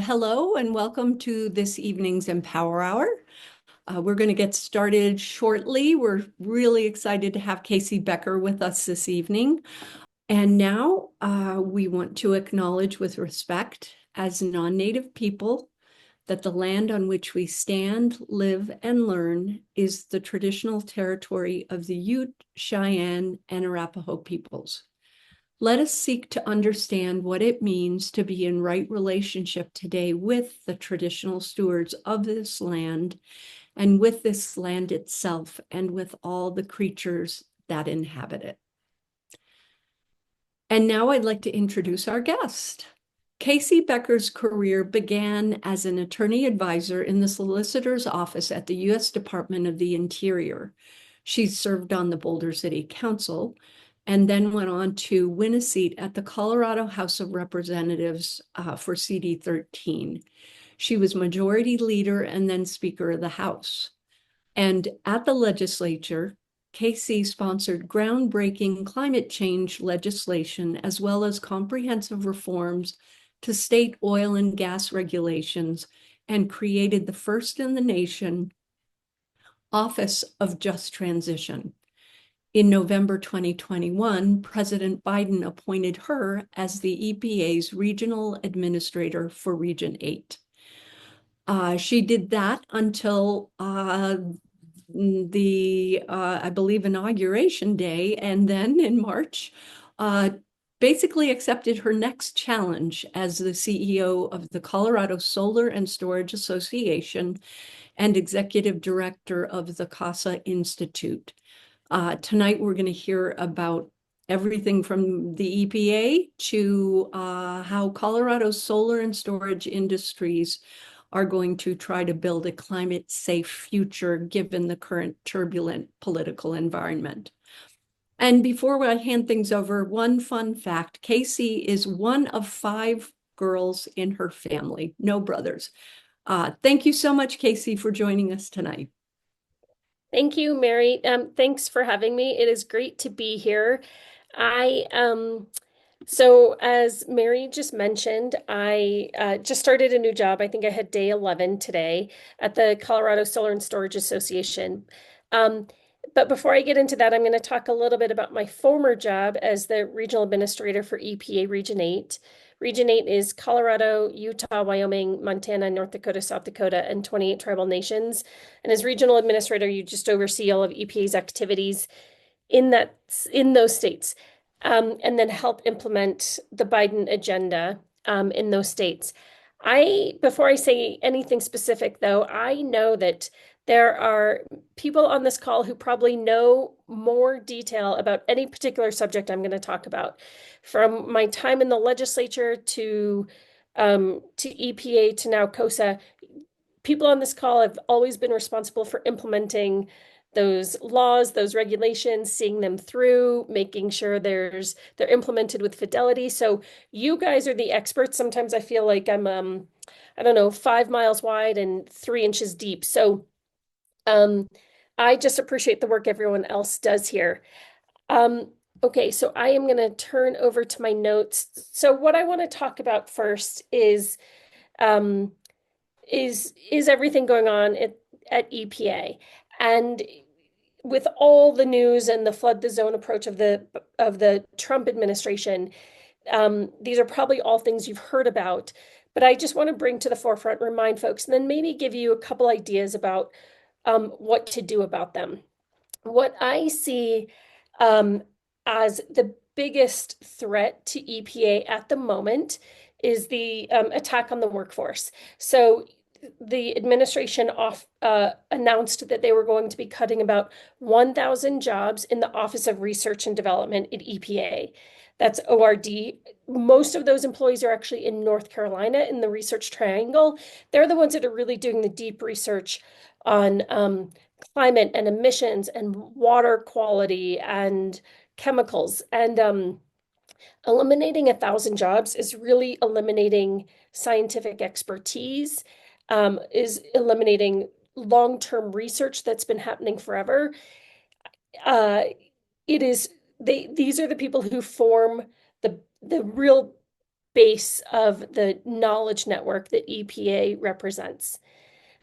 Hello and welcome to this evening's Empower Hour. We're going to get started shortly. We're really excited to have Casey Becker with us this evening. And now we want to acknowledge with respect as non-Native people that the land on which we stand, live, and learn is the traditional territory of the Ute, Cheyenne, and Arapaho peoples. Let us seek to understand what it means to be in right relationship today with the traditional stewards of this land and with this land itself and with all the creatures that inhabit it. And now I'd like to introduce our guest. Casey Becker's career began as an attorney advisor in the solicitor's office at the U.S. Department of the Interior. She served on the Boulder City Council and then went on to win a seat at the Colorado House of Representatives for CD 13. She was majority leader and then Speaker of the House. And at the legislature, Casey sponsored groundbreaking climate change legislation as well as comprehensive reforms to state oil and gas regulations and created the first in the nation Office of Just Transition. In November 2021, President Biden appointed her as the EPA's regional administrator for Region 8. She did that until I believe, inauguration day, and then in March, basically accepted her next challenge as the CEO of the Colorado Solar and Storage Association and executive director of the COSSA Institute. Tonight, we're going to hear about everything from the EPA to how Colorado's solar and storage industries are going to try to build a climate-safe future given the current turbulent political environment. And before I hand things over, one fun fact: Casey is one of 5 girls in her family, no brothers. Thank you so much, Casey, for joining us tonight. Thank you, Mary. Thanks for having me. It is great to be here. I so as Mary just mentioned, I just started a new job. I think I had day 11 today at the Colorado Solar and Storage Association. Um, but before I get into that, I'm going to talk a little bit about my former job as the regional administrator for EPA Region 8. Region 8 is Colorado, Utah, Wyoming, Montana, North Dakota, South Dakota, and 28 tribal nations. And as regional administrator, you just oversee all of EPA's activities in those states, and then help implement the Biden agenda in those states. Before I say anything specific, though, I know that there are people on this call who probably know more detail about any particular subject I'm going to talk about. From my time in the legislature to EPA to now COSSA, people on this call have always been responsible for implementing those laws, those regulations, seeing them through, making sure they're implemented with fidelity. So you guys are the experts. Sometimes I feel like I'm I don't know, 5 miles wide and 3 inches deep. So um I just appreciate the work everyone else does here. Okay, so I am going to turn over to my notes. So what I want to talk about first um is everything going on at EPA. And with all the news and the flood the zone approach of the Trump administration, these are probably all things you've heard about. But I just want to bring to the forefront, remind folks, and then maybe give you a couple ideas about what to do about them. What I see um, as the biggest threat to EPA at the moment is the attack on the workforce. So the administration announced that they were going to be cutting about 1,000 jobs in the Office of Research and Development at EPA. That's ORD. Most of those employees are actually in North Carolina in the Research Triangle. They're the ones that are really doing the deep research on climate and emissions and water quality and chemicals. And eliminating 1,000 jobs is really eliminating scientific expertise, is eliminating long-term research that's been happening forever. Uh, it is these are the people who form the real base of the knowledge network that EPA represents.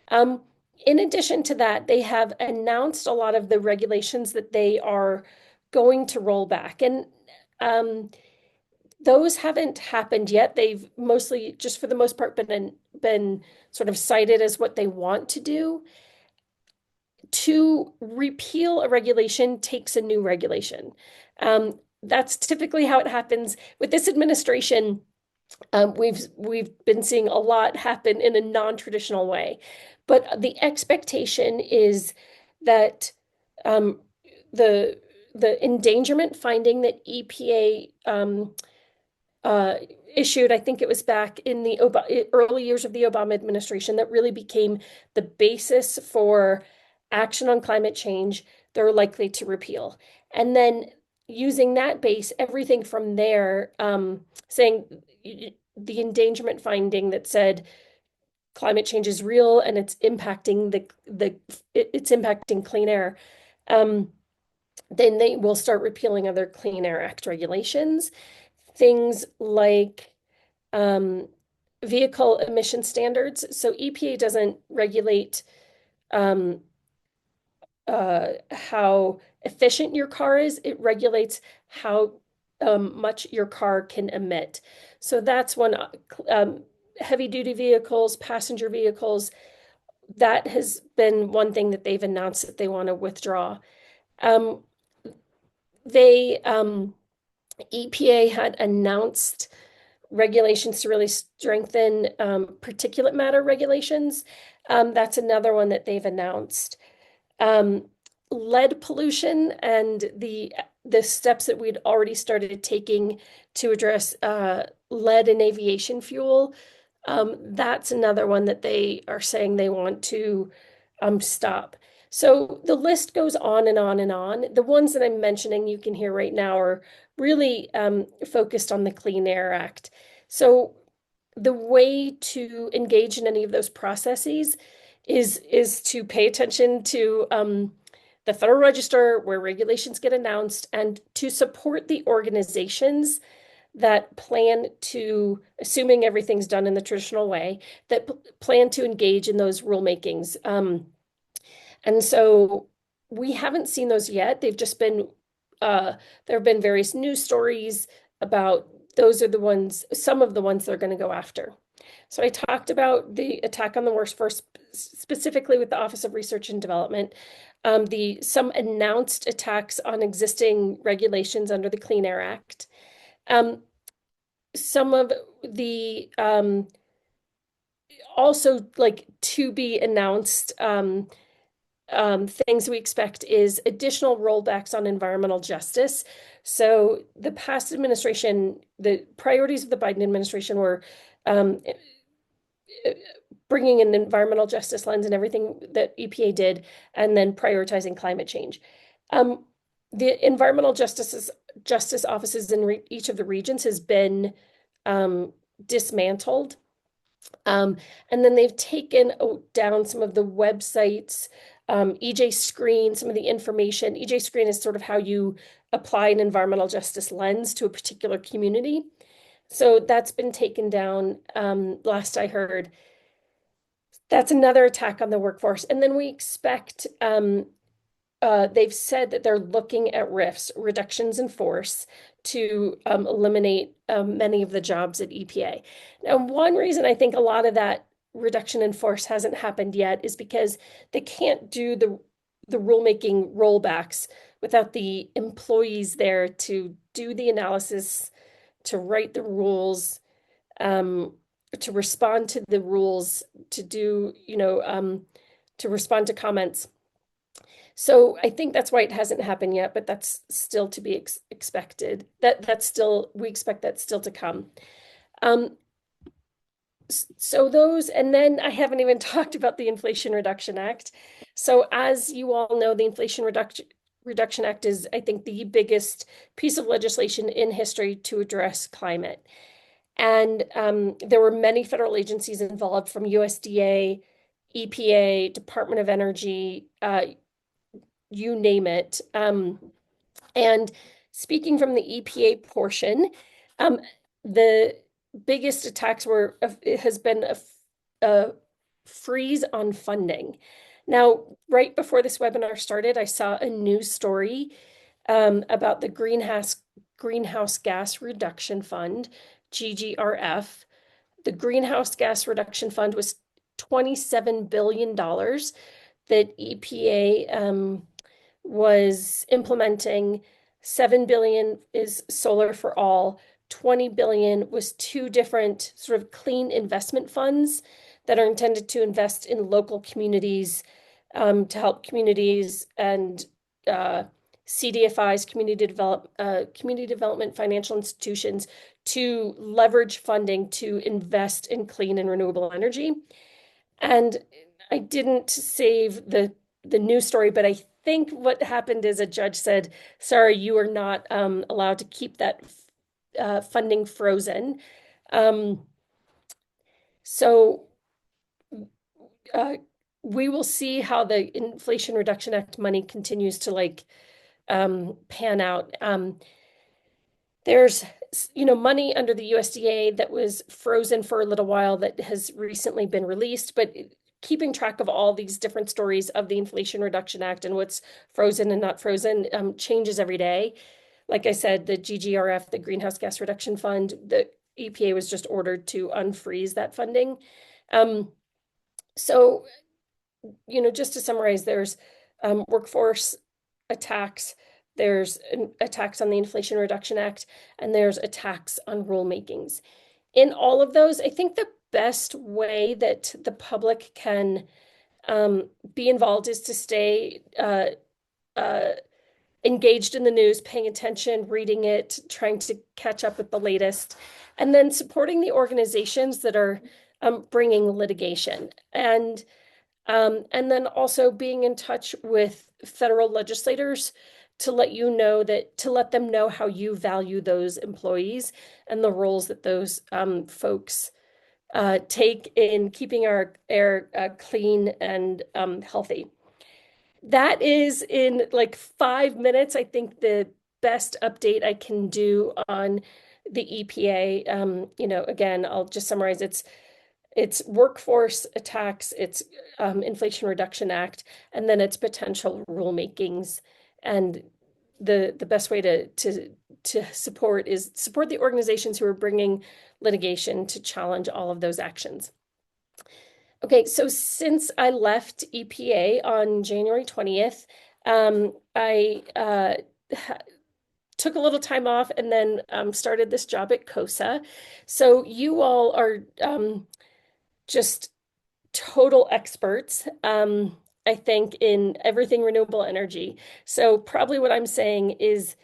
Um, in addition to that, they have announced a lot of the regulations that they are going to roll back. And um, those haven't happened yet. They've mostly, just for the most part, been sort of cited as what they want to do. To repeal a regulation takes a new regulation. That's typically how it happens. With this administration, we've been seeing a lot happen in a non-traditional way, but the expectation is that um, the the endangerment finding that EPA uh, issued, I think it was back in the early years of the Obama administration, that really became the basis for action on climate change, they're likely to repeal. And then using that base, everything from there, saying the endangerment finding that said climate change is real and it's impacting it's impacting clean air. Um, then they will start repealing other Clean Air Act regulations, things like um, vehicle emission standards. So EPA doesn't regulate um, how efficient your car is. It regulates how much your car can emit. So that's one, heavy duty vehicles, passenger vehicles, that has been one thing that they've announced that they want to withdraw. Um, they, EPA had announced regulations to really strengthen particulate matter regulations. That's another one that they've announced. Um, Lead pollution and the steps that we'd already started taking to address lead in aviation fuel. That's another one that they are saying they want to stop. So the list goes on and on and on. The ones that I'm mentioning you can hear right now are really focused on the Clean Air Act. So the way to engage in any of those processes is to pay attention to the Federal Register where regulations get announced and to support the organizations that plan to, assuming everything's done in the traditional way, that plan to engage in those rulemakings. And so we haven't seen those yet. They've just been, there have been various news stories about those are the ones, some of the ones they're going to go after. So I talked about the attack on the workforce, specifically with the Office of Research and Development, some announced attacks on existing regulations under the Clean Air Act. Some of the also like to be announced things we expect is additional rollbacks on environmental justice. So the past administration, the priorities of the Biden administration were um, bringing an environmental justice lens in everything that EPA did, and then prioritizing climate change. The environmental justice offices in each of the regions has been dismantled. And then they've taken down some of the websites, EJ Screen, some of the information. EJ Screen is sort of how you apply an environmental justice lens to a particular community. So that's been taken down, last I heard. That's another attack on the workforce. And then we expect, they've said that they're looking at RIFs, reductions in force, to eliminate many of the jobs at EPA. Now, one reason I think a lot of that reduction in force hasn't happened yet is because they can't do the rulemaking rollbacks without the employees there to do the analysis, to write the rules, um, to respond to the rules, to do, to respond to comments. So I think that's why it hasn't happened yet, but that's still to be expected. That's still, we expect that still to come. Um, so those, and then I haven't even talked about the Inflation Reduction Act. So as you all know, the Reduction Act is, I think, the biggest piece of legislation in history to address climate. And there were many federal agencies involved, from USDA, EPA, Department of Energy, you name it. And speaking from the EPA portion, um, the biggest attacks were it has been a freeze on funding. Now, right before this webinar started, I saw a news story about the Greenhouse Gas Reduction Fund, GGRF. The Greenhouse Gas Reduction Fund was $27 billion that EPA was implementing. 7 billion is solar for all. 20 billion was two different sort of clean investment funds that are intended to invest in local communities, to help communities and CDFIs, community development financial institutions, to leverage funding to invest in clean and renewable energy. And I didn't save the news story, but I think what happened is a judge said, "Sorry, you are not allowed to keep that funding frozen." Um, so uh, we will see how the Inflation Reduction Act money continues to pan out. There's money under the USDA that was frozen for a little while that has recently been released, but keeping track of all these different stories of the Inflation Reduction Act and what's frozen and not frozen changes every day. Like I said, the GGRF, the Greenhouse Gas Reduction Fund, the EPA was just ordered to unfreeze that funding. Um, so, just to summarize, there's workforce attacks, there's attacks on the Inflation Reduction Act, and there's attacks on rulemakings. In all of those, I think the best way that the public can be involved is to stay uh, engaged in the news, paying attention, reading it, trying to catch up with the latest, and then supporting the organizations that are bringing litigation. And then also being in touch with federal legislators to let them know how you value those employees and the roles that those folks take in keeping our air clean and healthy. That is in like 5 minutes, I think the best update I can do on the EPA. Again, I'll just summarize. It's workforce attacks, it's Inflation Reduction Act, and then it's potential rulemakings. And the best way to support the organizations who are bringing litigation to challenge all of those actions. Okay, so since I left EPA on January 20th, I took a little time off and then started this job at COSSA. So you all are just total experts, I think, in everything renewable energy. So probably what I'm saying is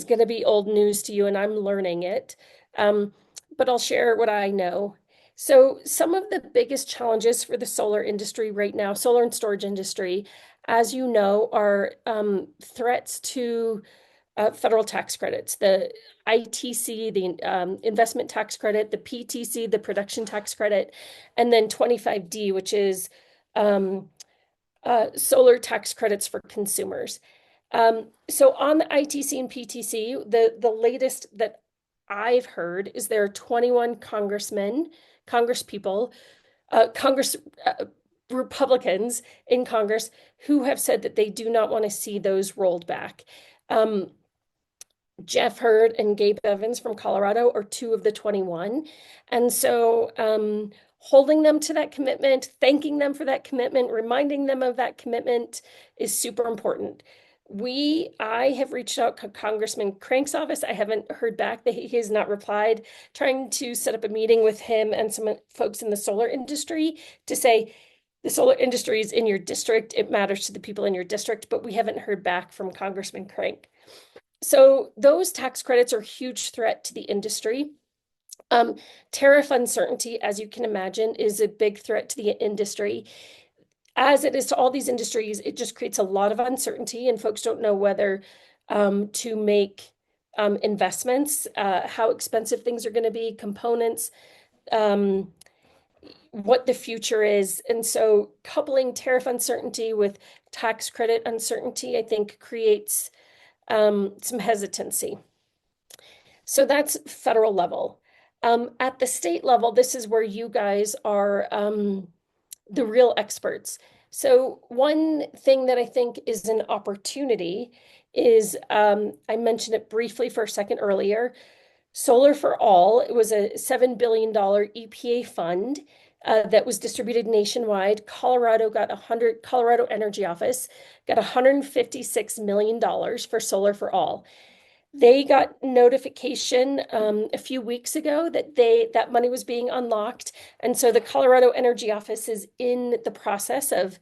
going to be old news to you, and I'm learning it. But I'll share what I know. So some of the biggest challenges for the solar industry right now, solar and storage industry, as you know, are threats to federal tax credits, the ITC, the investment tax credit, the PTC, the production tax credit, and then 25D, which is solar tax credits for consumers. So on the ITC and PTC, the latest that I've heard is there are 21 congresspeople, Congress Republicans in Congress who have said that they do not want to see those rolled back. Jeff Hurd and Gabe Evans from Colorado are two of the 21. And so holding them to that commitment, thanking them for that commitment, reminding them of that commitment is super important. I have reached out to Congressman Crank's office. I haven't heard back that he has not replied, trying to set up a meeting with him and some folks in the solar industry to say, the solar industry is in your district. It matters to the people in your district, but we haven't heard back from Congressman Crank. So those tax credits are a huge threat to the industry. Tariff uncertainty, as you can imagine, is a big threat to the industry. As it is to all these industries, it just creates a lot of uncertainty, and folks don't know whether to make investments, how expensive things are going to be, components, what the future is. And so coupling tariff uncertainty with tax credit uncertainty, I think, creates some hesitancy. So that's federal level. At the state level, this is where you guys are the real experts. So one thing that I think is an opportunity is I mentioned it briefly for a second earlier. Solar for All. It was a $7 billion EPA fund that was distributed nationwide. Colorado Energy Office got $156 million for Solar for All. They got notification a few weeks ago that that money was being unlocked, and so the Colorado Energy Office is in the process of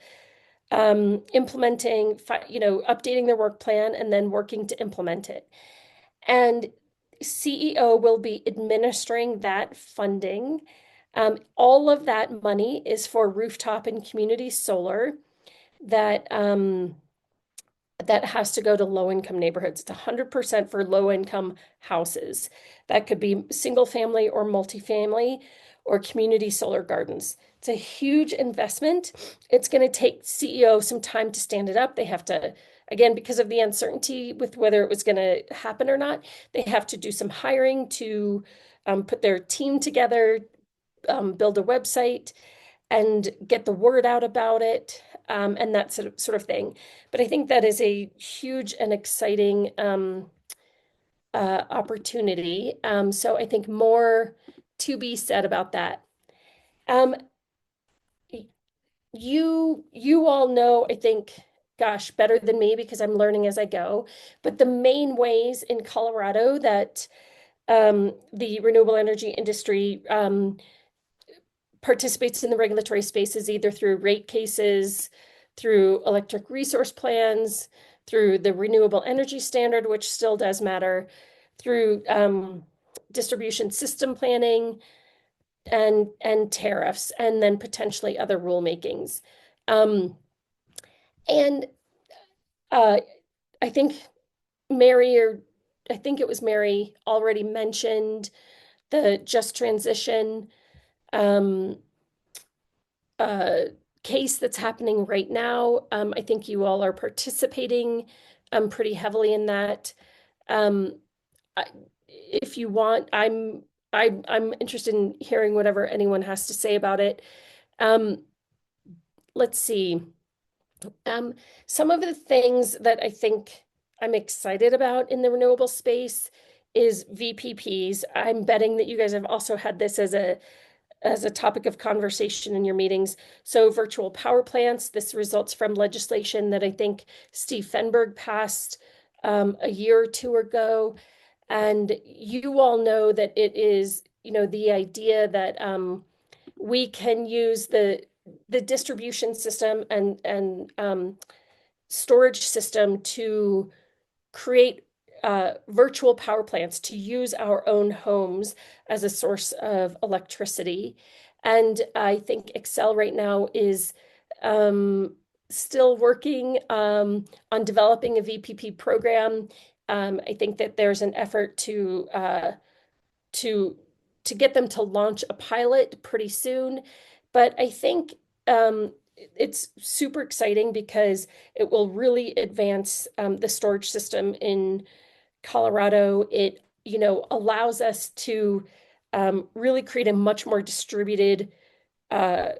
implementing, updating their work plan and then working to implement it. And CEO will be administering that funding. All of that money is for rooftop and community solar that that has to go to low-income neighborhoods. It's 100% for low-income houses. That could be single family or multifamily or community solar gardens. It's a huge investment. It's going to take CEO some time to stand it up. They have to, again, because of the uncertainty with whether it was going to happen or not, they have to do some hiring to put their team together, build a website, and get the word out about it, and that sort of thing. But I think that is a huge and exciting opportunity. So I think more to be said about that. Um, you all know, I think, gosh, better than me because I'm learning as I go. But the main ways in Colorado that the renewable energy industry participates in the regulatory spaces either through rate cases, through electric resource plans, through the renewable energy standard, which still does matter, through distribution system planning and tariffs, and then potentially other rulemakings. Um, and uh, I think Mary, or I think it was Mary, already mentioned the just transition um, uh, case that's happening right now. I think you all are participating pretty heavily in that. Um, I, if you want, I'm interested in hearing whatever anyone has to say about it. Um, let's see. Um, some of the things that I think I'm excited about in the renewable space is VPPs. I'm betting that you guys have also had this as a topic of conversation in your meetings. So virtual power plants, this results from legislation that I think Steve Fenberg passed a year or two ago. And you all know that it is, the idea that we can use the distribution system and storage system to create virtual power plants to use our own homes as a source of electricity. And I think Excel right now is still working on developing a VPP program. I think that there's an effort to to get them to launch a pilot pretty soon. But I think it's super exciting because it will really advance the storage system in Colorado. It, allows us to really create a much more distributed uh,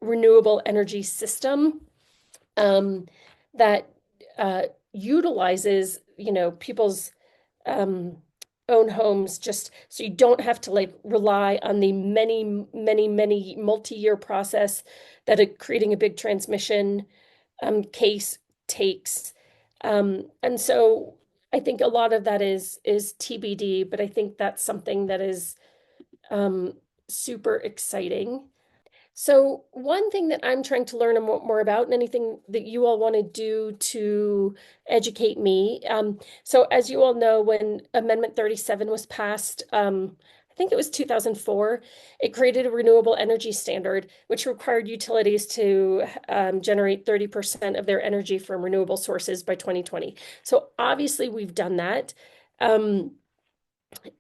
renewable energy system um, that utilizes, people's um, own homes, just so you don't have to like rely on the many multi-year process that creating a big transmission case takes. And so I think a lot of that is TBD, but I think that's something that is um, super exciting. So one thing that I'm trying to learn more about, and anything that you all want to do to educate me. So as you all know, when Amendment 37 was passed, I think it was 2004, it created a renewable energy standard, which required utilities to generate 30% of their energy from renewable sources by 2020. So obviously we've done that. Um,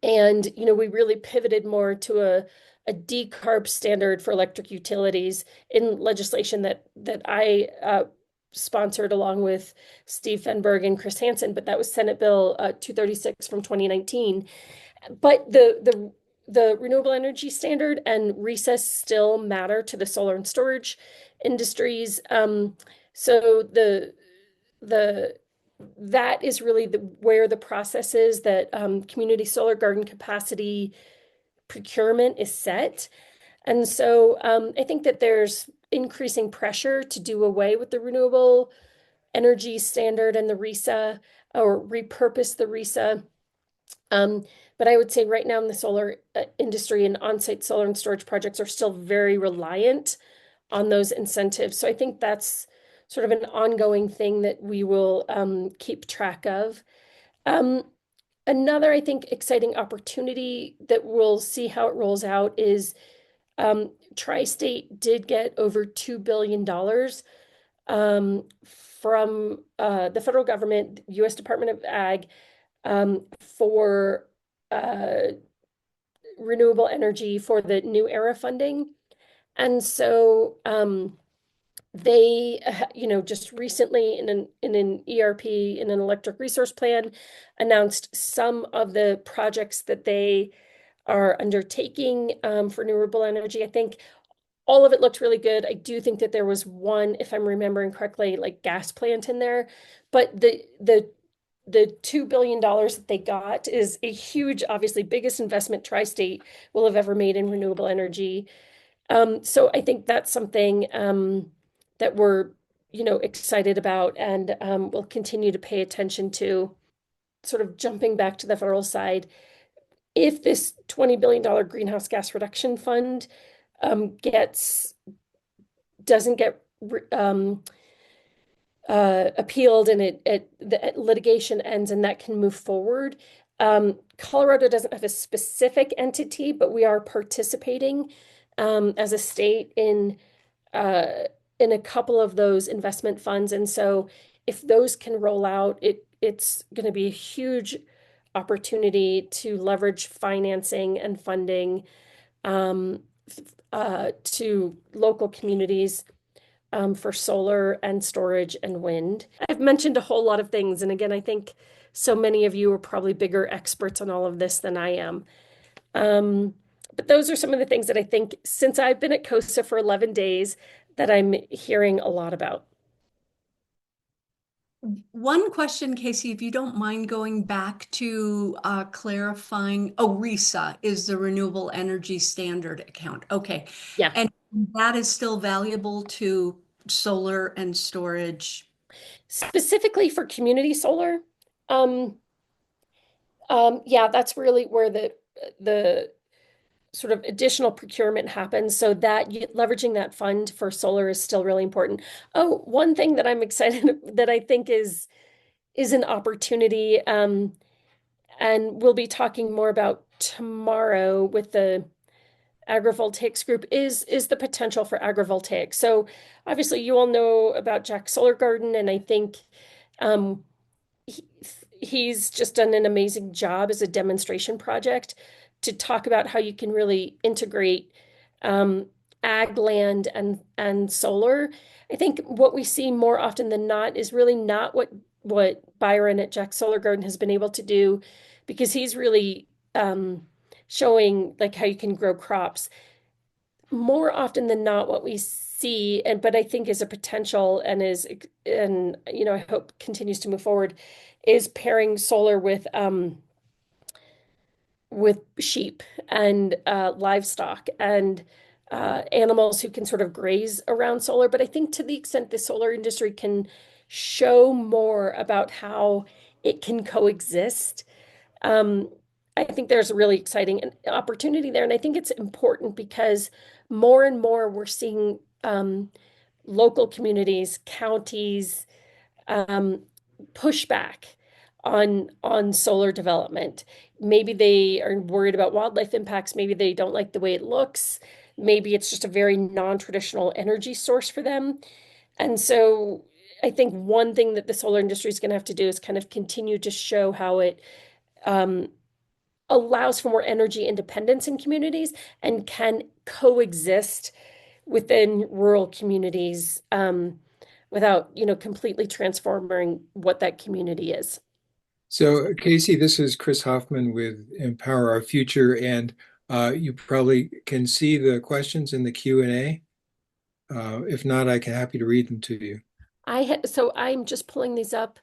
and, we really pivoted more to a decarb standard for electric utilities in legislation that I sponsored along with Steve Fenberg and Chris Hansen, but that was Senate Bill 236 from 2019. But the renewable energy standard and recess still matter to the solar and storage industries. So the that is really where the process is that community solar garden capacity procurement is set. And so I think that there's increasing pressure to do away with the renewable energy standard and the RESA or repurpose the RESA. Um, but I would say right now in the solar industry and on-site solar and storage projects are still very reliant on those incentives. So I think that's sort of an ongoing thing that we will keep track of. Um, Another, I think, exciting opportunity that we'll see how it rolls out is Tri-State did get over $2 billion from the federal government, U.S. Department of Ag, for uh, renewable energy for the New Era funding. And so they, just recently in an ERP, in an electric resource plan, announced some of the projects that they are undertaking for renewable energy. I think all of it looked really good. I do think that there was one, if I'm remembering correctly, like gas plant in there, but the $2 billion that they got is a huge, obviously biggest investment Tri-State will have ever made in renewable energy. So I think that's something that we're, excited about and we'll continue to pay attention to. Sort of jumping back to the federal side, if this $20 billion greenhouse gas reduction fund gets doesn't get appealed and the litigation ends and that can move forward. Colorado doesn't have a specific entity, but we are participating as a state in a couple of those investment funds. And so if those can roll out, it's going to be a huge opportunity to leverage financing and funding um, to local communities for solar and storage and wind. I've mentioned a whole lot of things. And again, I think so many of you are probably bigger experts on all of this than I am. Um, but those are some of the things that I think since I've been at COSSA for 11 days that I'm hearing a lot about. One question, Casey, if you don't mind going back to clarifying, oh, RESA is the Renewable Energy Standard account. Okay. Yeah. And that is still valuable to solar and storage. Specifically for community solar, um, yeah, that's really where the sort of additional procurement happens. So that leveraging that fund for solar is still really important. Oh, one thing that I'm excited that I think is an opportunity, and we'll be talking more about tomorrow with the agrivoltaics group is the potential for agrivoltaics. So obviously you all know about Jack's Solar Garden, and I think um, he, he's just done an amazing job as a demonstration project to talk about how you can really integrate um, ag land and solar. I think what we see more often than not is really not what Byron at Jack's Solar Garden has been able to do, because he's really showing like how you can grow crops. More often than not, what we see, and but I think is a potential and I hope continues to move forward, is pairing solar with sheep and livestock and animals who can sort of graze around solar. But I think to the extent the solar industry can show more about how it can coexist, um, I think there's a really exciting opportunity there. And I think it's important because more and more we're seeing local communities, counties, um, pushback on solar development. Maybe they are worried about wildlife impacts. Maybe they don't like the way it looks. Maybe it's just a very non-traditional energy source for them. And so I think one thing that the solar industry is going to have to do is kind of continue to show how it um, allows for more energy independence in communities and can coexist within rural communities without, completely transforming what that community is. So, Casey, this is Chris Hoffman with Empower Our Future, and You probably can see the questions in the Q&A. If not, I can happy to read them to you. So I'm just pulling these up.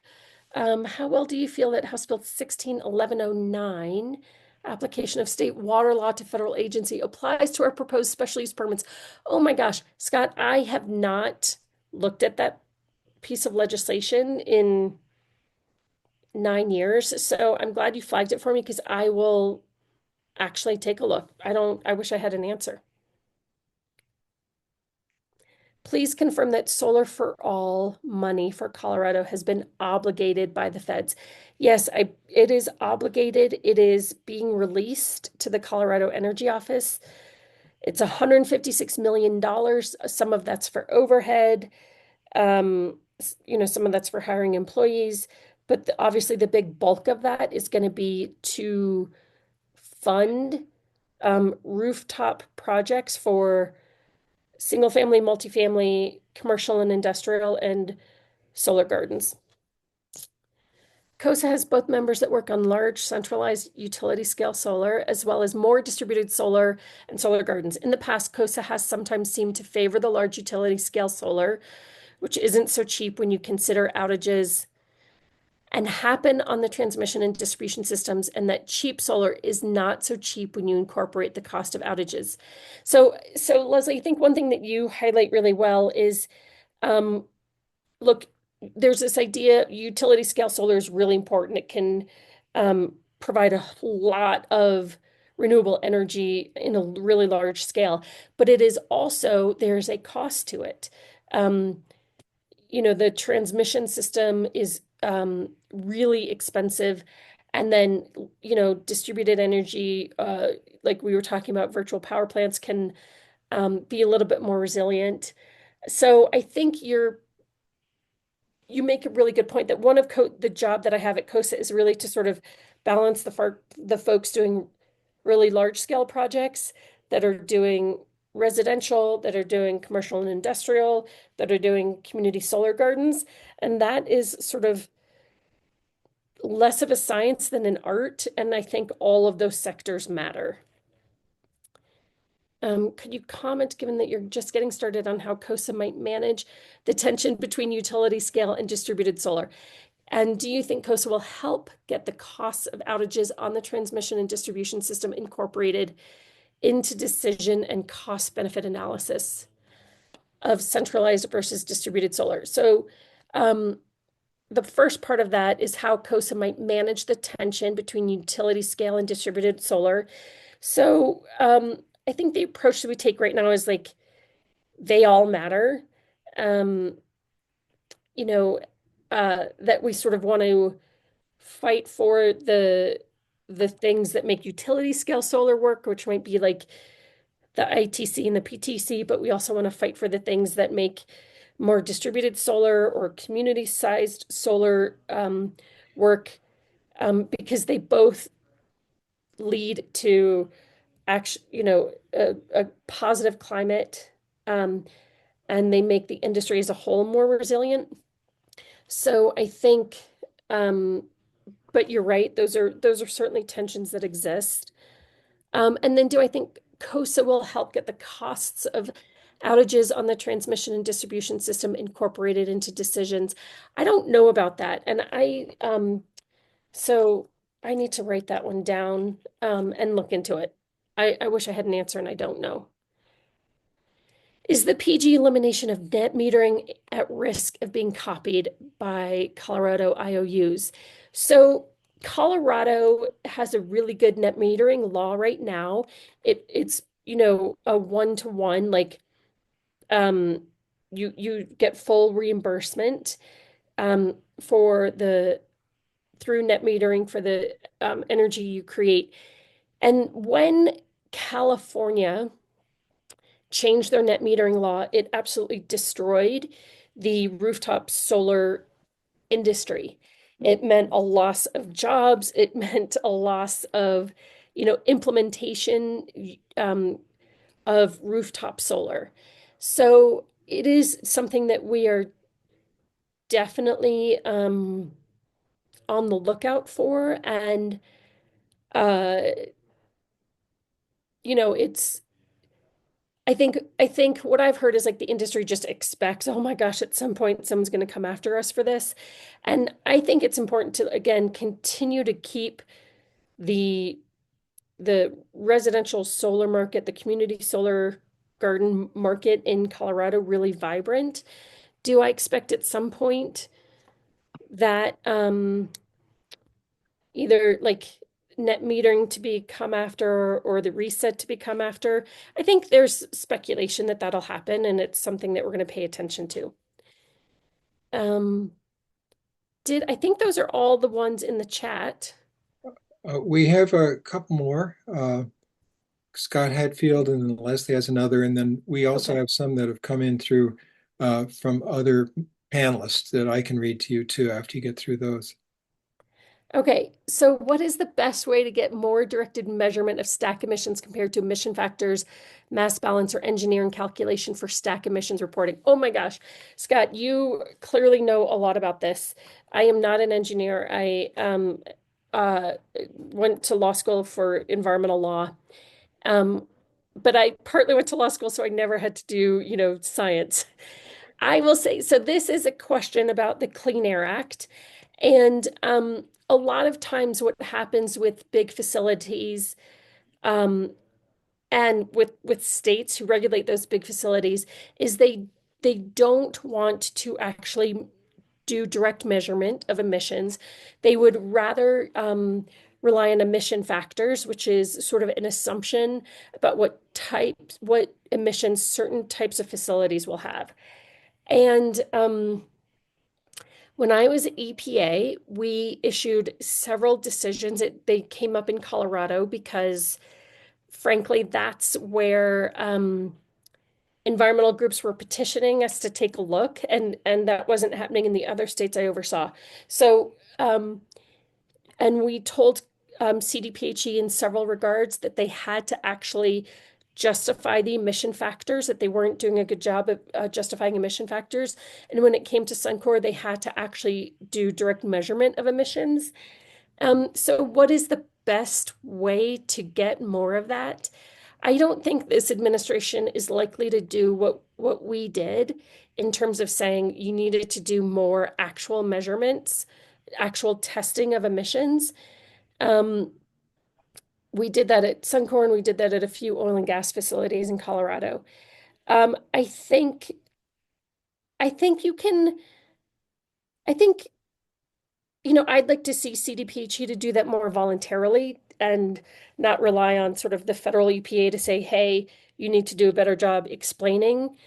How well do you feel that House Bill 161109, application of state water law to federal agency, applies to our proposed special use permits? Oh my gosh, Scott, I have not looked at that piece of legislation in 9 years. So I'm glad you flagged it for me because I will actually take a look. I wish I had an answer. Please confirm that Solar for All money for Colorado has been obligated by the feds. Yes, it is obligated. It is being released to the Colorado Energy Office. It's $156 million. Some of that's for overhead. Some of that's for hiring employees. But obviously, the big bulk of that is going to be to fund rooftop projects for single family, multifamily, commercial and industrial, and solar gardens. COSSA has both members that work on large centralized utility scale solar, as well as more distributed solar and solar gardens. In the past, COSSA has sometimes seemed to favor the large utility scale solar, which isn't so cheap when you consider outages and happen on the transmission and distribution systems, and that cheap solar is not so cheap when you incorporate the cost of outages. So Leslie, I think one thing that you highlight really well is, um, look, there's this idea utility scale solar is really important. It can provide a lot of renewable energy in a really large scale, but it is also, there's a cost to it. Um, the transmission system is really expensive. And then, distributed energy, like we were talking about, virtual power plants can be a little bit more resilient. So I think you make a really good point that one of the job that I have at COSA is really to sort of balance the folks doing really large scale projects that are doing residential, that are doing commercial and industrial, that are doing community solar gardens. And that is sort of less of a science than an art. And I think all of those sectors matter. Could you comment, given that you're just getting started, on how COSA might manage the tension between utility scale and distributed solar? And do you think COSA will help get the costs of outages on the transmission and distribution system incorporated into decision and cost benefit analysis of centralized versus distributed solar? So, the first part of that is how COSA might manage the tension between utility scale and distributed solar. So, I think the approach that we take right now is like they all matter. Um, you know, that we sort of want to fight for the things that make utility scale solar work, which might be like the ITC and the PTC, but we also want to fight for the things that make more distributed solar or community sized solar work, because they both lead to a positive climate, um, and they make the industry as a whole more resilient. So I think, um, but you're right, those are certainly tensions that exist. And then do I think COSA will help get the costs of outages on the transmission and distribution system incorporated into decisions? I don't know about that. And so I need to write that one down, and look into it. I wish I had an answer and I don't know. Is the PG elimination of net metering at risk of being copied by Colorado IOUs? So Colorado has a really good net metering law right now. It's a one-to-one, like um you get full reimbursement for the through net metering for the energy you create. And when California changed their net metering law, it absolutely destroyed the rooftop solar industry. It meant a loss of jobs. It meant a loss of, implementation of rooftop solar. So it is something that we are definitely on the lookout for. And uh, it's I think what I've heard is like the industry just expects, oh my gosh, at some point someone's going to come after us for this. And I think it's important to again continue to keep the the residential solar market, the community solar garden market in Colorado really vibrant. Do I expect at some point that either like net metering to become after or the reset to become after? I think there's speculation that that'll happen, and it's something that we're going to pay attention to. Um, did I think those are all the ones in the chat? We have a couple more. Scott Hatfield and then Leslie has another, and then we also Okay. have some that have come in through from other panelists that I can read to you too after you get through those. Okay, so what is the best way to get more directed measurement of stack emissions compared to emission factors, mass balance, or engineering calculation for stack emissions reporting? Oh my gosh, Scott, you clearly know a lot about this. I am not an engineer. I uh, went to law school for environmental law, um, but I partly went to law school, so I never had to do, science. I will say, so this is a question about the Clean Air Act. And a lot of times what happens with big facilities um, and with states who regulate those big facilities is they don't want to actually do direct measurement of emissions. They would rather rely on emission factors, which is sort of an assumption about what emissions certain types of facilities will have. And when I was at EPA, we issued several decisions. They came up in Colorado because, frankly, that's where environmental groups were petitioning us to take a look, and that wasn't happening in the other states I oversaw. So, and we told CDPHE in several regards that they had to actually justify the emission factors, that they weren't doing a good job of justifying emission factors. And when it came to Suncor, they had to actually do direct measurement of emissions. So what is the best way to get more of that? I don't think this administration is likely to do what we did in terms of saying you needed to do more actual measurements, actual testing of emissions. Um, we did that at Suncor, and we did that at a few oil and gas facilities in Colorado. Um, I think I think you can I think I'd like to see CDPHE to do that more voluntarily and not rely on sort of the federal EPA to say, hey, you need to do a better job explaining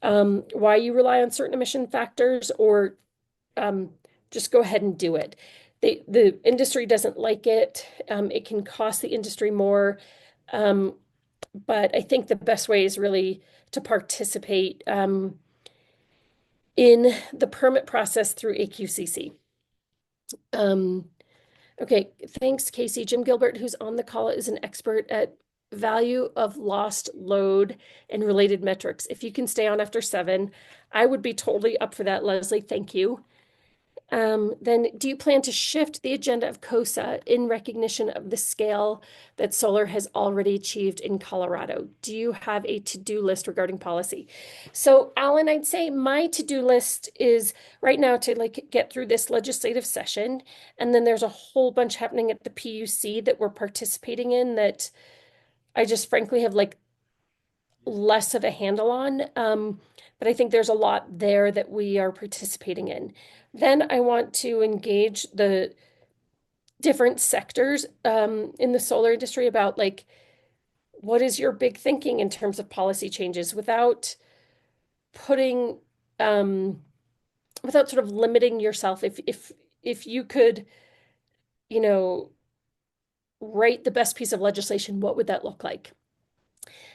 why you rely on certain emission factors, or um, just go ahead and do it. The industry doesn't like it. It can cost the industry more. Um, but I think the best way is really to participate in the permit process through AQCC. Um, okay, thanks, Casey. Jim Gilbert, who's on the call, is an expert at value of lost load and related metrics. If you can stay on after 7, I would be totally up for that, Leslie. Thank you. Then do you plan to shift the agenda of COSSA in recognition of the scale that solar has already achieved in Colorado? Do you have a to-do list regarding policy? So, Alan, I'd say my to-do list is right now to like get through this legislative session, and then there's a whole bunch happening at the PUC that we're participating in that I just frankly have like less of a handle on. But I think there's a lot there that we are participating in. Then I want to engage the different sectors in the solar industry about like, what is your big thinking in terms of policy changes without putting, um, without sort of limiting yourself. If you could, you know, write the best piece of legislation, what would that look like?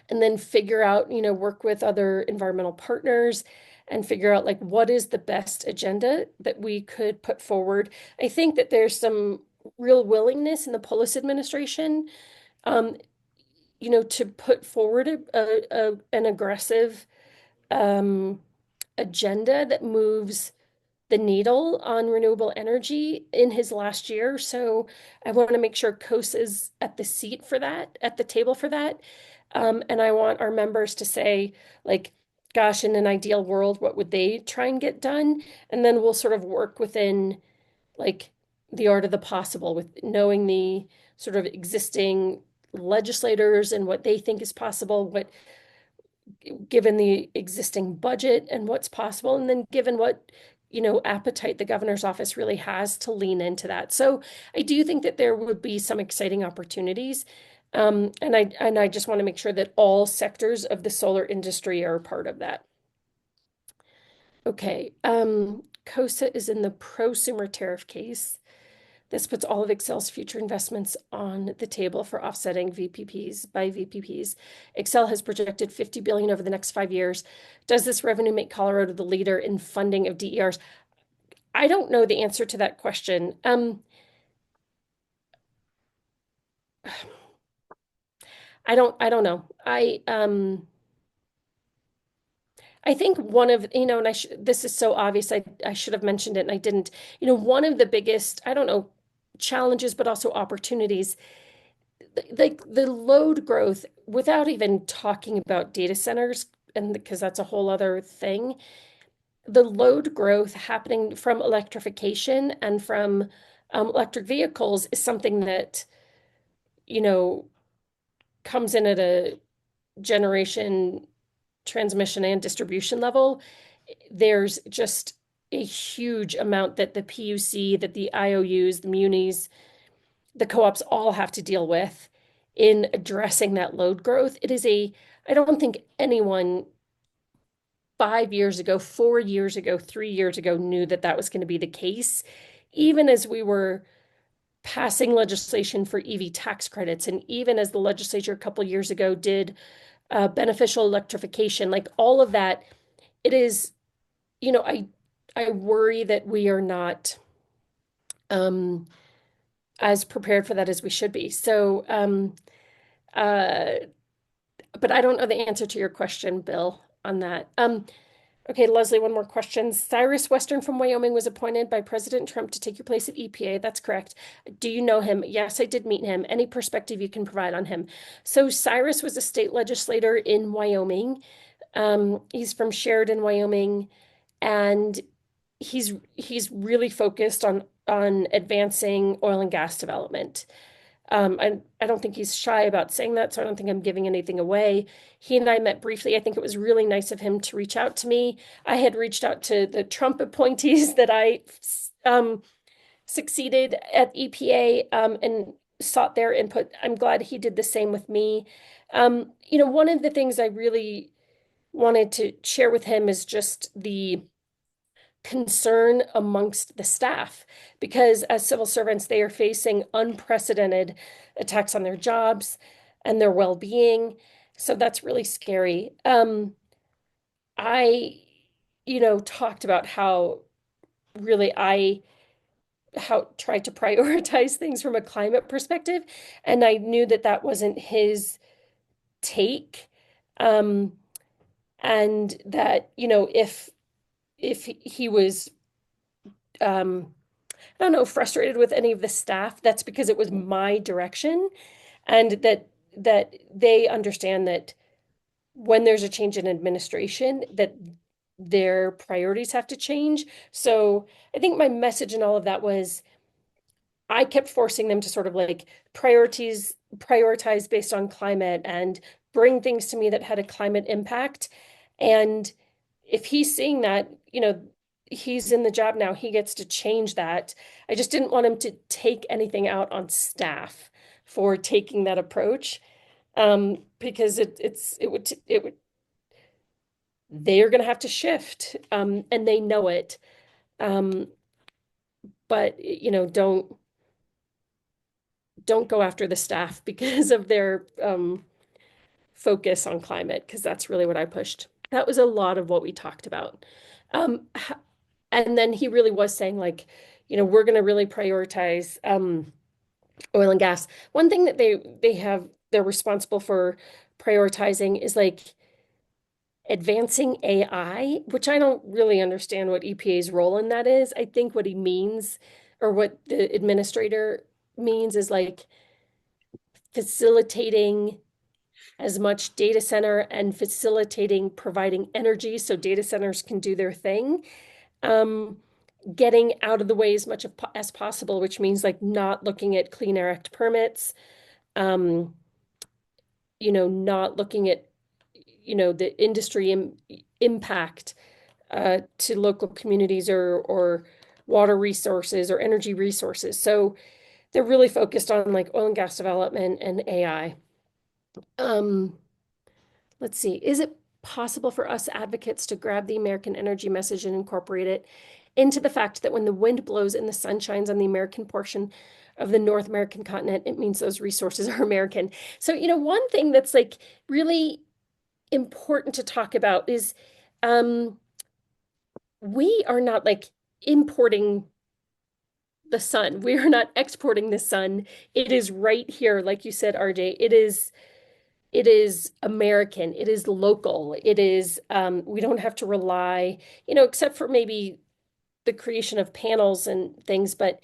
And then figure out, work with other environmental partners and figure out like what is the best agenda that we could put forward. I think that there's some real willingness in the Polis administration, um, to put forward an aggressive um, agenda that moves the needle on renewable energy in his last year. So I want to make sure COSSA is at the seat for that, at the table for that. And I want our members to say, like, gosh, in an ideal world, what would they try and get done? And then we'll sort of work within like the art of the possible with knowing the sort of existing legislators and what they think is possible, what given the existing budget and what's possible, and then given what, appetite the governor's office really has to lean into that. So I do think that there would be some exciting opportunities. And I just want to make sure that all sectors of the solar industry are a part of that. Okay, COSA is in the prosumer tariff case. This puts all of Excel's future investments on the table for offsetting VPPs by VPPs. Excel has projected 50 billion over the next 5 years. Does this revenue make Colorado the leader in funding of DERs? I don't know the answer to that question. I don't know. I think one of, and this is so obvious, I should have mentioned it and I didn't. One of the biggest, I don't know, challenges, but also opportunities, like the load growth, without even talking about data centers, and because that's a whole other thing, the load growth happening from electrification and from electric vehicles is something that, you know, comes in at a generation, transmission, and distribution level. There's just a huge amount that the PUC, that the IOUs, the munis, the co-ops all have to deal with in addressing that load growth. I don't think anyone 5 years ago, 4 years ago, 3 years ago knew that that was going to be the case, even as we were passing legislation for EV tax credits, and even as the legislature a couple years ago did beneficial electrification, like all of that. It is, I worry that we are not um, as prepared for that as we should be. So, uh, but I don't know the answer to your question, Bill, on that. Okay, Leslie, one more question. Cyrus Western from Wyoming was appointed by President Trump to take your place at EPA. That's correct. Do you know him? Yes, I did meet him. Any perspective you can provide on him? So Cyrus was a state legislator in Wyoming. He's from Sheridan, Wyoming, and he's really focused on advancing oil and gas development. I don't think he's shy about saying that, so I don't think I'm giving anything away. He and I met briefly. I think it was really nice of him to reach out to me. I had reached out to the Trump appointees that I succeeded at EPA, and sought their input. I'm glad he did the same with me. One of the things I really wanted to share with him is just the concern amongst the staff, because as civil servants, they are facing unprecedented attacks on their jobs and their well-being. So that's really scary. I, talked about how really how tried to prioritize things from a climate perspective, and I knew that that wasn't his take. Um, and that, if he was I don't know, frustrated with any of the staff, that's because it was my direction, and that they understand that when there's a change in administration, that their priorities have to change. So I think my message in all of that was I kept forcing them to sort of like prioritize based on climate and bring things to me that had a climate impact. And if he's seeing that, he's in the job now, he gets to change that. I just didn't want him to take anything out on staff for taking that approach. Because it would they're going to have to shift, and they know it. Um, but don't go after the staff because of their focus on climate, because that's really what I pushed. That was a lot of what we talked about. Um, and then he really was saying, like, we're going to really prioritize oil and gas. One thing that they're responsible for prioritizing is like advancing AI, which I don't really understand what EPA's role in that is. I think what he means, or what the administrator means, is like facilitating as much data center and facilitating providing energy so data centers can do their thing. Um, Getting out of the way as much as possible, which means like not looking at Clean Air Act permits, um, not looking at, the industry impact to local communities or water resources or energy resources. So they're really focused on like oil and gas development and AI. Um, let's see. Is it possible for us advocates to grab the American energy message and incorporate it into the fact that when the wind blows and the sun shines on the American portion of the North American continent, it means those resources are American? So, one thing that's like really important to talk about is um, we are not like importing the sun. We are not exporting the sun. It is right here, like you said, RJ. It is American. It is local. It is we don't have to rely, except for maybe the creation of panels and things, but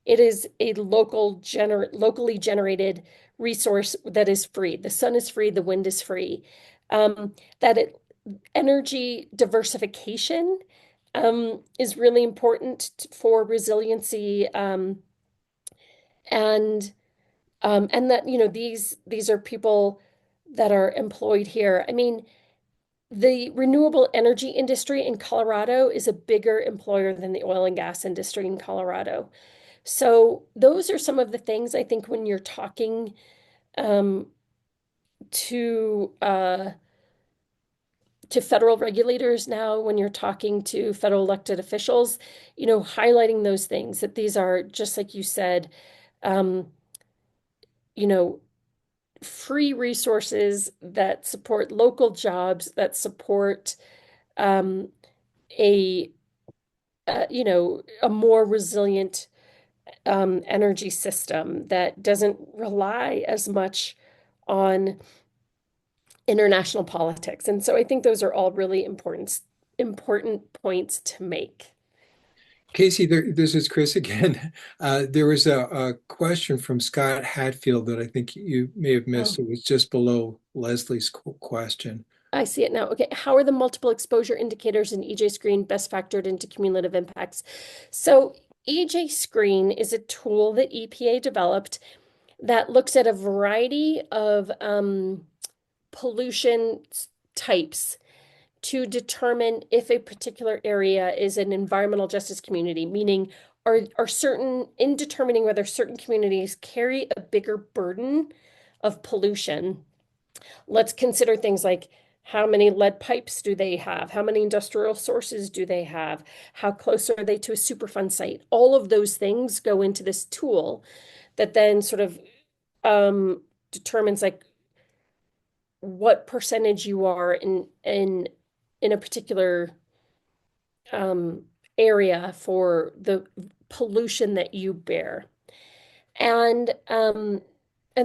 it is a locally generated resource that is free. The sun is free, the wind is free. That it energy diversification is really important for resiliency, and and that these are people that are employed here. I mean, the renewable energy industry in Colorado is a bigger employer than the oil and gas industry in Colorado. So those are some of the things I think when you're talking um, to uh, to federal regulators now, when you're talking to federal elected officials, highlighting those things, that these are, just like you said, um, you know, free resources that support local jobs, that support um, a a more resilient energy system that doesn't rely as much on international politics. And so I think those are all really important points to make. Casey, this is Chris again. There was a question from Scott Hatfield that I think you may have missed. Oh, It was just below Leslie's question. I see it now. Okay, how are the multiple exposure indicators in EJ Screen best factored into cumulative impacts? So EJ Screen is a tool that EPA developed that looks at a variety of pollution types to determine if a particular area is an environmental justice community, meaning are certain in determining whether certain communities carry a bigger burden of pollution. Let's consider things like how many lead pipes do they have? How many industrial sources do they have? How close are they to a Superfund site? All of those things go into this tool that then sort of determines like what percentage you are in a particular um, area for the pollution that you bear. And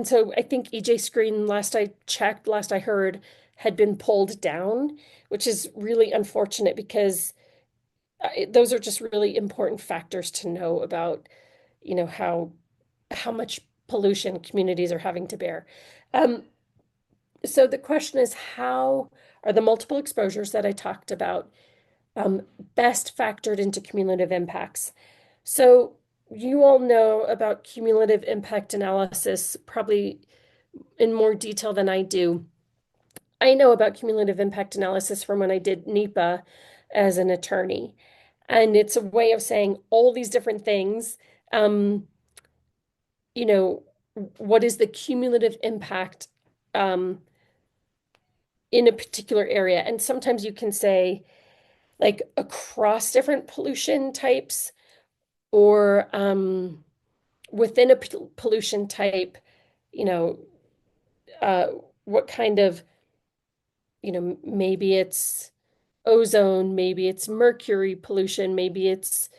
so I think EJ Screen, last I checked, last I heard, had been pulled down, which is really unfortunate because those are just really important factors to know about, how much pollution communities are having to bear. Um, so the question is, how are the multiple exposures that I talked about best factored into cumulative impacts? So you all know about cumulative impact analysis probably in more detail than I do. I know about cumulative impact analysis from when I did NEPA as an attorney. And it's a way of saying all these different things. Um, you know, what is the cumulative impact um, in a particular area? And sometimes you can say, like, across different pollution types, or within a pollution type, you know, uh, what kind of, maybe it's ozone, maybe it's mercury pollution, maybe it's,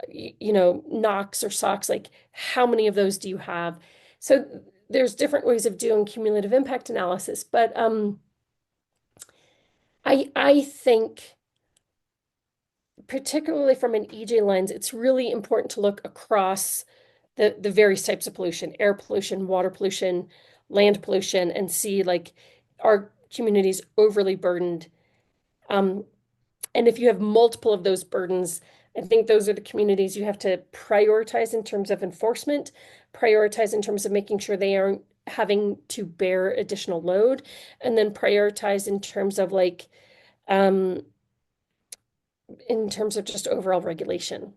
NOx or SOx, like how many of those do you have? So there's different ways of doing cumulative impact analysis, but I think, particularly from an EJ lens, it's really important to look across the various types of pollution, air pollution, water pollution, land pollution, and see like are communities overly burdened. Um, and if you have multiple of those burdens, I think those are the communities you have to prioritize in terms of enforcement, prioritize in terms of making sure they aren't having to bear additional load, and then prioritize um, in terms of just overall regulation.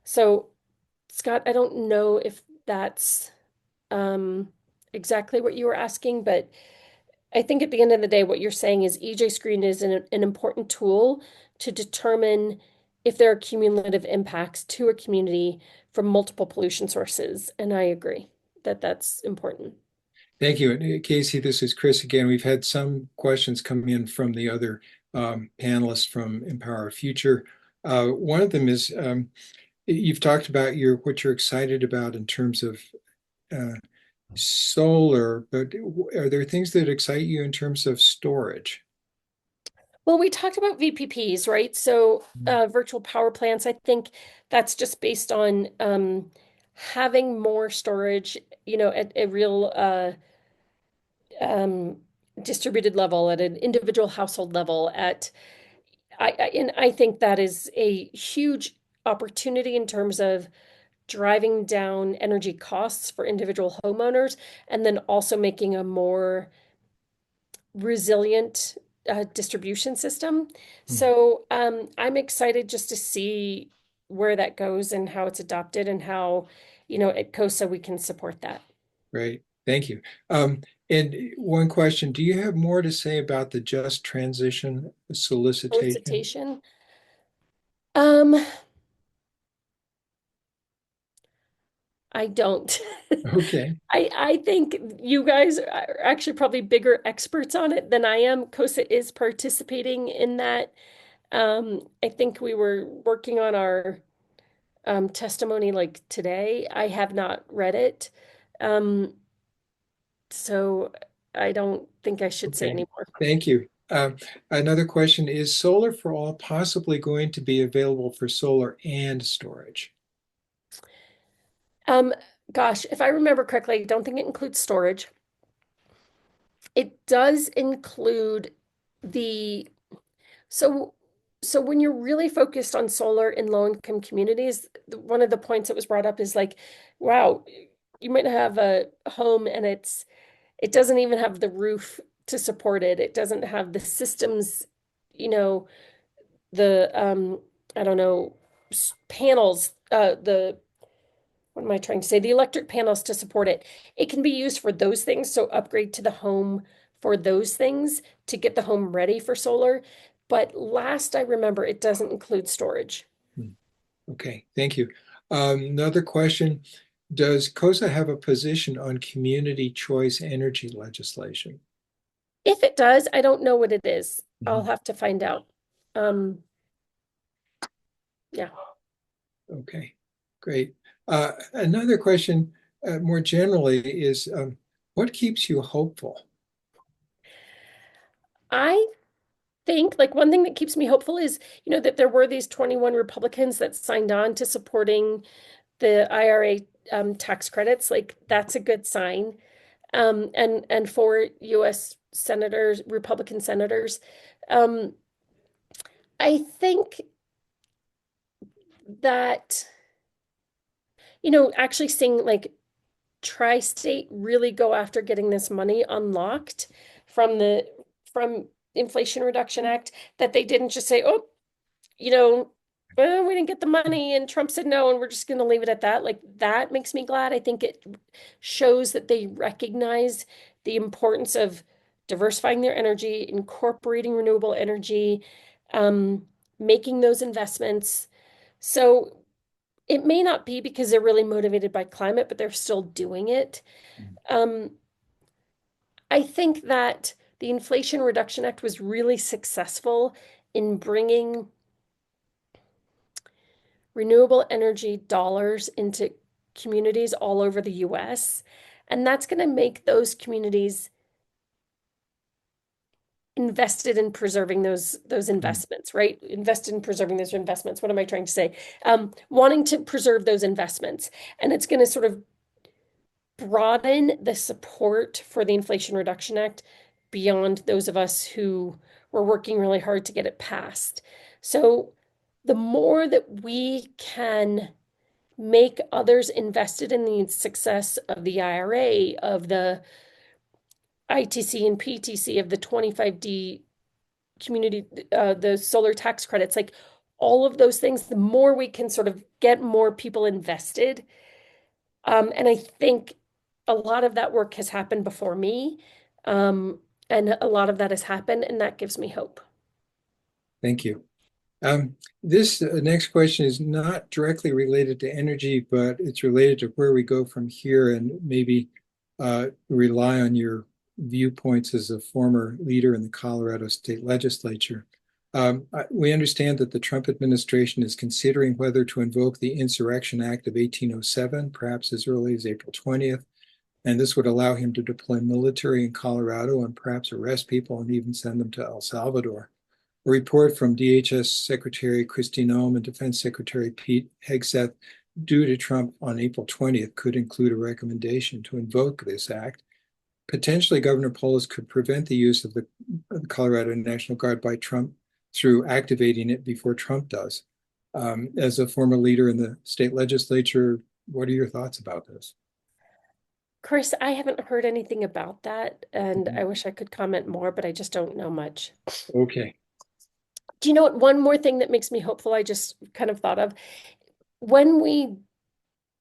So, Scott, I don't know if that's um, exactly what you were asking, but I think at the end of the day, what you're saying is EJ screen is an important tool to determine if there are cumulative impacts to a community from multiple pollution sources. And I agree that that's important. Thank you. And, Casey, this is Chris again. We've had some questions come in from the other panelists from Empower Our Future. One of them is you've talked about what you're excited about in terms of uh, solar, but are there things that excite you in terms of storage? Well, we talked about VPPs, right? So, virtual power plants, I think that's just based on having more storage, at a real um, distributed level, at an individual household level, and I think that is a huge opportunity in terms of driving down energy costs for individual homeowners, and then also making a more resilient distribution system. Hmm, So I'm excited just to see where that goes and how it's adopted and how, at COSA we can support that. Great. Thank you. And one question, do you have more to say about the just transition solicitation? Solicitation. Um, I don't. Okay. I think you guys are actually probably bigger experts on it than I am. COSA is participating in that. I think we were working on our testimony like today. I have not read it. Um, so I don't think I should say Okay. anymore. Thank you. Another question, is solar for all possibly going to be available for solar and storage? Um, Gosh, if I remember correctly, I don't think it includes storage. It does include the so so when you're really focused on solar in low-income communities, one of the points that was brought up is like, wow, you might have a home and it doesn't even have the roof to support it. It doesn't have the systems, you know, the I don't know, panels, the what am I trying to say? The electric panels to support it. It can be used for those things, so upgrade to the home for those things to get the home ready for solar. But last I remember, it doesn't include storage. Hmm, okay, thank you. Another question, does COSA have a position on community choice energy legislation? If it does, I don't know what it is. I'll Mhm. have to find out. Um, yeah. Okay, great. Another question, more generally, is what keeps you hopeful? I think like one thing that keeps me hopeful is, that there were these 21 Republicans that signed on to supporting the IRA tax credits. Like that's a good sign. And for US senators, Republican senators, um, I think that, actually seeing like Tri-State really go after getting this money unlocked from the from Inflation Reduction Act, that they didn't just say, oh, you know, we didn't get the money and Trump said no, and we're just going to leave it at that. Like that makes me glad. I think it shows that they recognize the importance of diversifying their energy, incorporating renewable energy, um, making those investments. So it may not be because they're really motivated by climate, but they're still doing it. Um, I think that the Inflation Reduction Act was really successful in bringing renewable energy dollars into communities all over the US. And that's going to make those communities invested in preserving those Mm. investments, right? Invested in preserving those investments. What am I trying to say? Wanting to preserve those investments. And it's going to sort of broaden the support for the Inflation Reduction Act beyond those of us who were working really hard to get it passed. So the more that we can make others invested in the success of the IRA, of the ITC and PTC, of the 25D community, the solar tax credits, like all of those things, the more we can sort of get more people invested. And I think a lot of that work has happened before me. Um, and a lot of that has happened, and that gives me hope. Thank you. This next question is not directly related to energy, but it's related to where we go from here and maybe rely on your viewpoints as a former leader in the Colorado State Legislature. We understand that the Trump administration is considering whether to invoke the Insurrection Act of 1807, perhaps as early as April 20th, and this would allow him to deploy military in Colorado and perhaps arrest people and even send them to El Salvador. A report from DHS Secretary Kristi Noem and Defense Secretary Pete Hegseth due to Trump on April 20th could include a recommendation to invoke this act. Potentially, Governor Polis could prevent the use of the Colorado National Guard by Trump through activating it before Trump does. As a former leader in the state legislature, what are your thoughts about this? Chris, I haven't heard anything about that, and Mhm. I wish I could comment more, but I just don't know much. Okay. Do you know what? One more thing that makes me hopeful, I just kind of thought of when we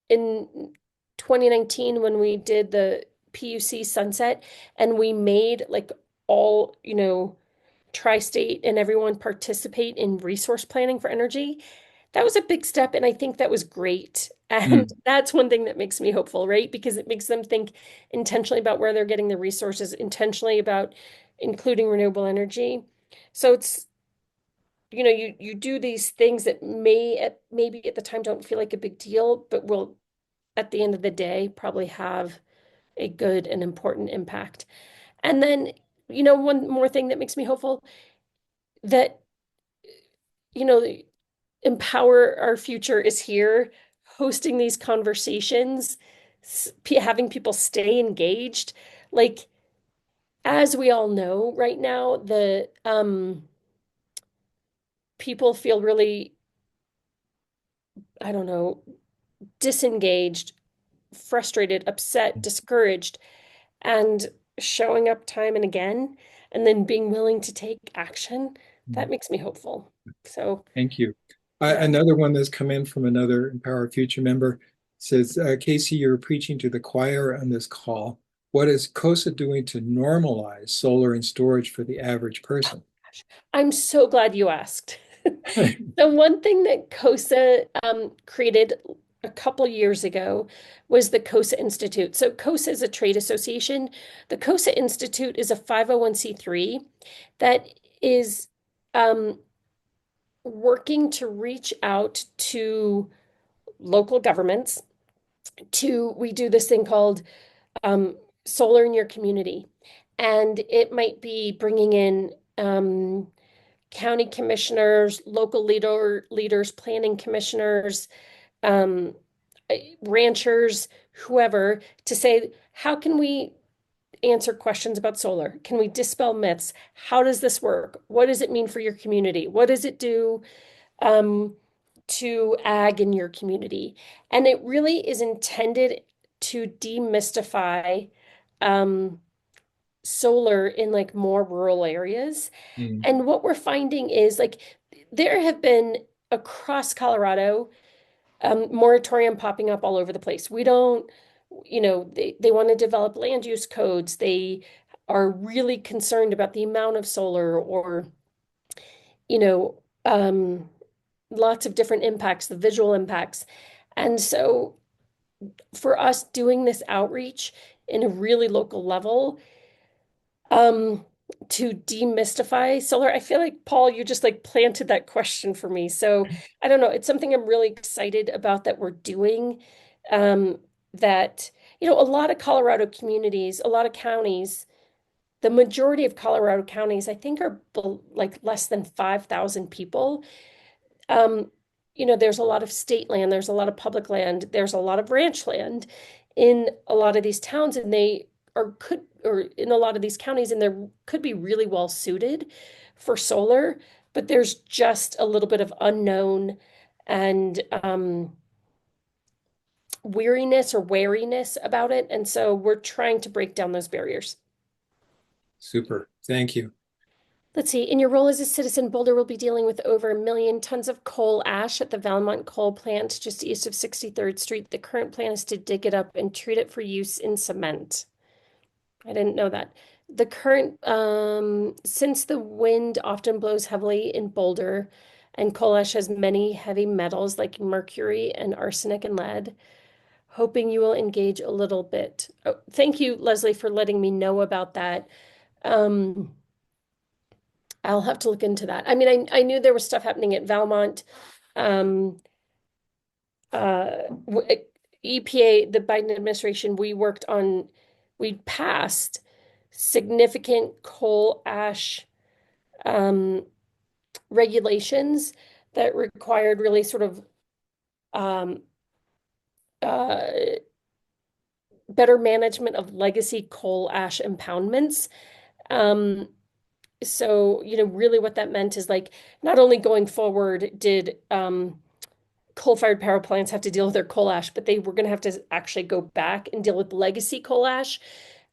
in 2019 when we did the PUC sunset and we made like all, tri-state and everyone participate in resource planning for energy. That was a big step, and I think that was great. And Mm. that's one thing that makes me hopeful, right? Because it makes them think intentionally about where they're getting the resources, intentionally about including renewable energy. So it's, you do these things that maybe at the time don't feel like a big deal, but will at the end of the day probably have a good and important impact. And then, one more thing that makes me hopeful that, you know, Empower Our Future is here, hosting these conversations, having people stay engaged. Like, as we all know right now, the people feel really, I don't know, disengaged, frustrated, upset, discouraged, and showing up time and again, and then being willing to take action, that makes me hopeful. So, Thank you. yeah. Another one that's come in from another Empower Future member says, Casey, you're preaching to the choir on this call. What is COSSA doing to normalize solar and storage for the average person? I'm so glad you asked. The one thing that COSSA created a couple years ago was the COSSA Institute. So COSSA is a trade association. The COSSA Institute is a 501(c)(3) that is um, working to reach out to local governments to we do this thing called solar in your community. And it might be bringing in county commissioners, local leaders, planning commissioners, um, ranchers, whoever, to say, how can we answer questions about solar? Can we dispel myths? How does this work? What does it mean for your community? What does it do um, to ag in your community? And it really is intended to demystify um, solar in like more rural areas. Mm. And what we're finding is like there have been across Colorado moratorium popping up all over the place. We don't, they want to develop land use codes. They are really concerned about the amount of solar or, you know, um, lots of different impacts, the visual impacts. And so for us doing this outreach in a really local level, um, to demystify solar, I feel like Paul, you just like planted that question for me. So I don't know, it's something I'm really excited about that we're doing. That, a lot of Colorado communities, a lot of counties the majority of Colorado counties, I think, are like less than 5,000 people. Um, there's a lot of state land, there's a lot of public land, there's a lot of ranch land in a lot of these towns, and they or in a lot of these counties, and they could be really well suited for solar, but there's just a little bit of unknown and weariness or wariness about it. And so we're trying to break down those barriers. Super. Thank you. Let's see. In your role as a citizen, Boulder will be dealing with over 1 million tons of coal ash at the Valmont coal plant just east of 63rd Street. The current plan is to dig it up and treat it for use in cement. I didn't know that. The current, since the wind often blows heavily in Boulder, and coal ash has many heavy metals like mercury and arsenic and lead, hoping you will engage a little bit. Oh, thank you, Leslie, for letting me know about that. Um, I'll have to look into that. I mean, I knew there was stuff happening at Valmont. Um, uh, EPA, the Biden administration, we passed significant coal ash regulations that required really sort of um, uh, better management of legacy coal ash impoundments. Um, so, really what that meant is like not only going forward did coal-fired power plants have to deal with their coal ash, but they were going to have to actually go back and deal with legacy coal ash.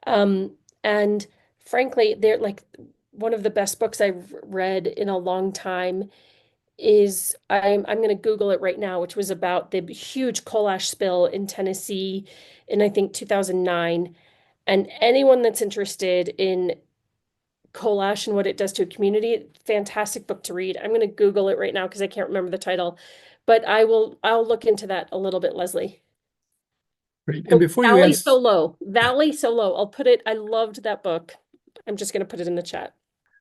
And frankly, they're like one of the best books I've read in a long time is I'm going to Google it right now, which was about the huge coal ash spill in Tennessee in I think 2009. And anyone that's interested in coal ash and what it does to a community, fantastic book to read. I'm going to Google it right now because I can't remember the title, but I'll look into that a little bit, Leslie. Great. And Oh, before you Valley answer, So Low. Valley So Low. I loved that book. I'm just going to put it in the chat.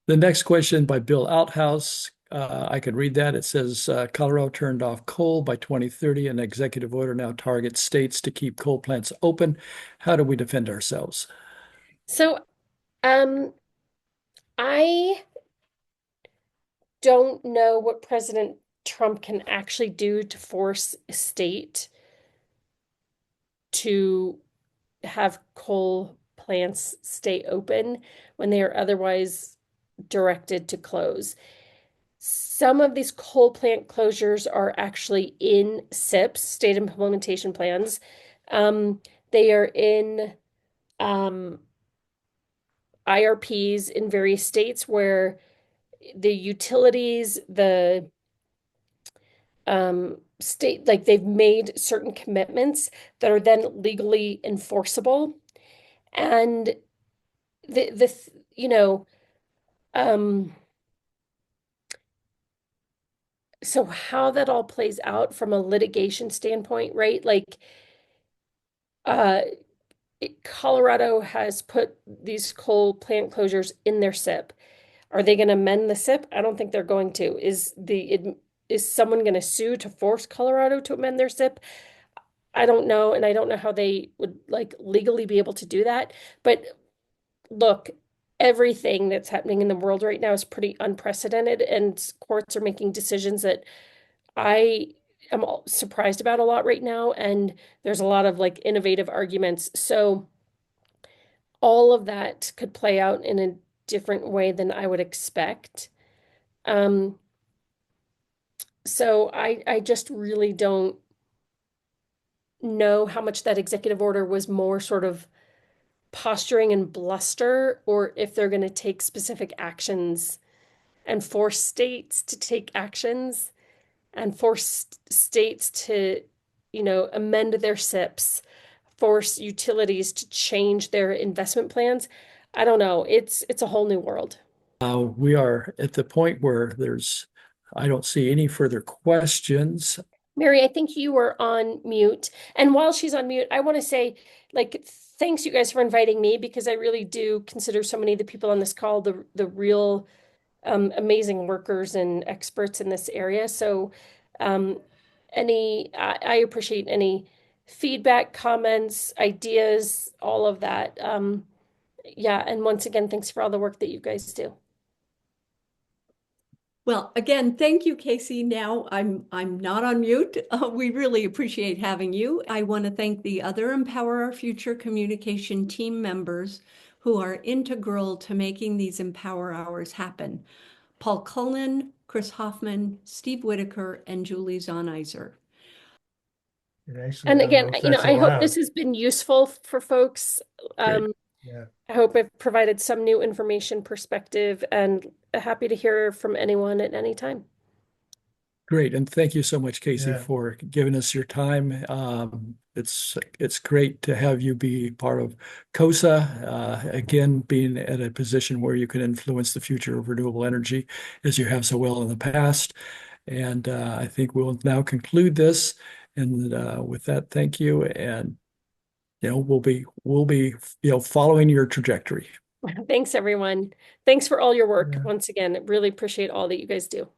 the next question by Bill Outhouse, I could read that. It says Colorado turned off coal by 2030. An executive order now targets states to keep coal plants open. How do we defend ourselves? So, I don't know what President Trump can actually do to force a state to have coal plants stay open when they are otherwise directed to close. Some of these coal plant closures are actually in SIPs, state implementation plans. They are in IRPs in various states where the utilities, the state, like they've made certain commitments that are then legally enforceable. And the you know, um, so how that all plays out from a litigation standpoint, right? Like, uh, Colorado has put these coal plant closures in their SIP. Are they going to amend the SIP? I don't think they're going to. Is someone going to sue to force Colorado to amend their SIP? I don't know, and I don't know how they would like legally be able to do that. But look, everything that's happening in the world right now is pretty unprecedented, and courts are making decisions that I am surprised about a lot right now, and there's a lot of like innovative arguments. So all of that could play out in a different way than I would expect. Um, so I just really don't know how much that executive order was more sort of posturing and bluster, or if they're going to take specific actions and force states to take actions and force states to, amend their SIPs, force utilities to change their investment plans. I don't know. It's a whole new world. We are at the point where I don't see any further questions. Mary, I think you were on mute. And while she's on mute, I want to say, like, thanks you guys for inviting me because I really do consider so many of the people on this call the real amazing workers and experts in this area. So I appreciate any feedback, comments, ideas, all of that. yeah, and once again, thanks for all the work that you guys do. Well, again, thank you, Casey. Now I'm not on mute. We really appreciate having you. I want to thank the other Empower Our Future communication team members who are integral to making these Empower Hours happen. Paul Cullen, Chris Hoffman, Steve Whitaker, and Julie Zonizer. Actually, And I don't again, know if you know, that's I hope this allowed. has been useful for folks. Yeah. I hope I've provided some new information, perspective, and happy to hear from anyone at any time. Great, and thank you so much, Casey, Yeah. for giving us your time. It's great to have you be part of COSSA. Again, being at a position where you can influence the future of renewable energy as you have so well in the past. And I think we'll now conclude this. And with that, thank you. And we'll be following your trajectory. Thanks, everyone. Thanks for all your work. Yeah. Once again, really appreciate all that you guys do.